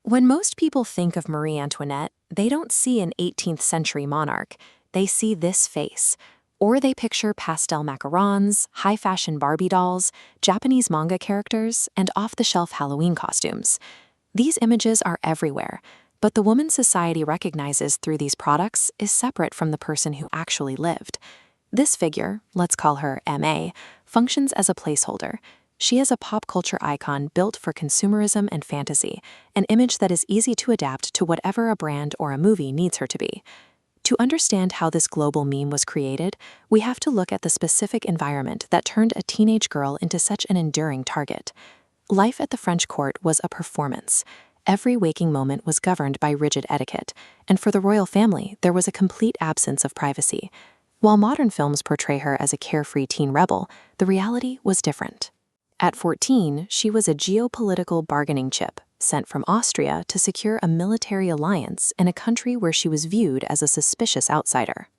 When most people think of Marie Antoinette, they don't see an 18th century monarch. They see this face. Or they picture pastel macarons, high-fashion Barbie dolls, Japanese manga characters, and off-the-shelf Halloween costumes. These images are everywhere, but the woman society recognizes through these products is separate from the person who actually lived. This figure, let's call her M.A., functions as a placeholder. She is a pop culture icon built for consumerism and fantasy, an image that is easy to adapt to whatever a brand or a movie needs her to be. To understand how this global meme was created, we have to look at the specific environment that turned a teenage girl into such an enduring target. Life at the French court was a performance. Every waking moment was governed by rigid etiquette, and for the royal family, there was a complete absence of privacy. While modern films portray her as a carefree teen rebel, the reality was different. At 14, she was a geopolitical bargaining chip, sent from Austria to secure a military alliance in a country where she was viewed as a suspicious outsider.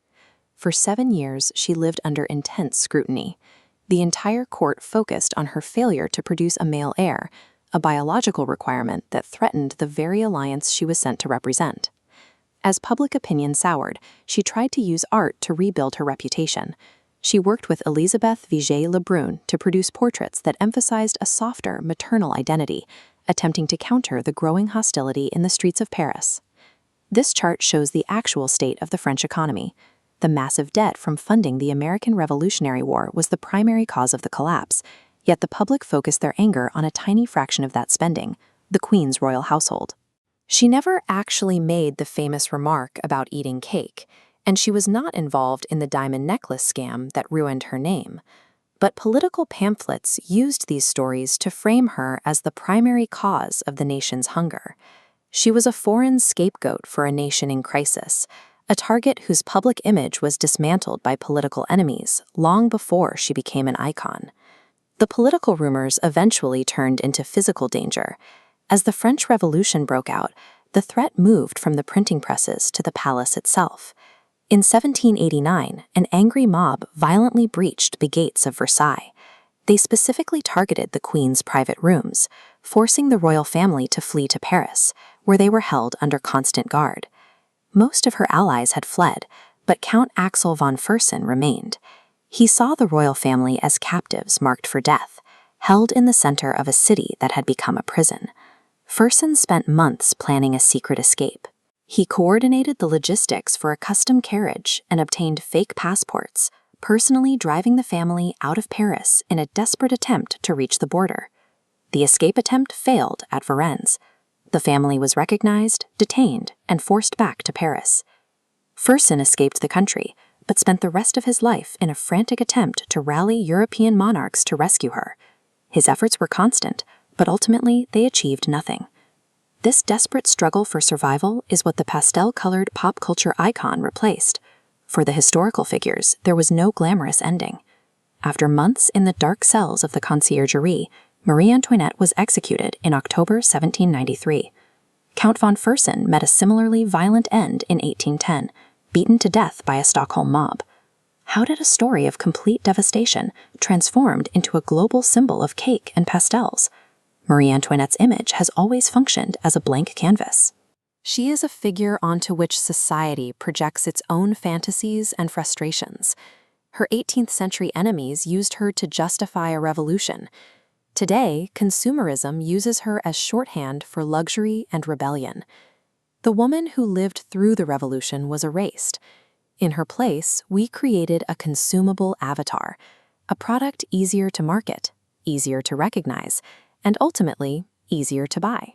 For 7 years, she lived under intense scrutiny. The entire court focused on her failure to produce a male heir, a biological requirement that threatened the very alliance she was sent to represent. As public opinion soured, she tried to use art to rebuild her reputation. She worked with Elisabeth Vigée-Lebrun to produce portraits that emphasized a softer, maternal identity, attempting to counter the growing hostility in the streets of Paris. This chart shows the actual state of the French economy. The massive debt from funding the American Revolutionary War was the primary cause of the collapse, yet the public focused their anger on a tiny fraction of that spending, the Queen's royal household. She never actually made the famous remark about eating cake, and she was not involved in the diamond necklace scam that ruined her name. But political pamphlets used these stories to frame her as the primary cause of the nation's hunger. She was a foreign scapegoat for a nation in crisis, a target whose public image was dismantled by political enemies long before she became an icon. The political rumors eventually turned into physical danger. As the French Revolution broke out, the threat moved from the printing presses to the palace itself. In 1789, an angry mob violently breached the gates of Versailles. They specifically targeted the Queen's private rooms, forcing the royal family to flee to Paris, where they were held under constant guard. Most of her allies had fled, but Count Axel von Fersen remained. He saw the royal family as captives marked for death, held in the center of a city that had become a prison. Fersen spent months planning a secret escape. He coordinated the logistics for a custom carriage and obtained fake passports, personally driving the family out of Paris in a desperate attempt to reach the border. The escape attempt failed at Varennes. The family was recognized, detained, and forced back to Paris. Fersen escaped the country, but spent the rest of his life in a frantic attempt to rally European monarchs to rescue her. His efforts were constant, but ultimately they achieved nothing. This desperate struggle for survival is what the pastel-colored pop culture icon replaced. For the historical figures, there was no glamorous ending. After months in the dark cells of the Conciergerie, Marie Antoinette was executed in October 1793. Count von Fersen met a similarly violent end in 1810, beaten to death by a Stockholm mob. How did a story of complete devastation transformed into a global symbol of cake and pastels? Marie Antoinette's image has always functioned as a blank canvas. She is a figure onto which society projects its own fantasies and frustrations. Her 18th century enemies used her to justify a revolution. Today, consumerism uses her as shorthand for luxury and rebellion. The woman who lived through the revolution was erased. In her place, we created a consumable avatar, a product easier to market, easier to recognize, and ultimately easier to buy.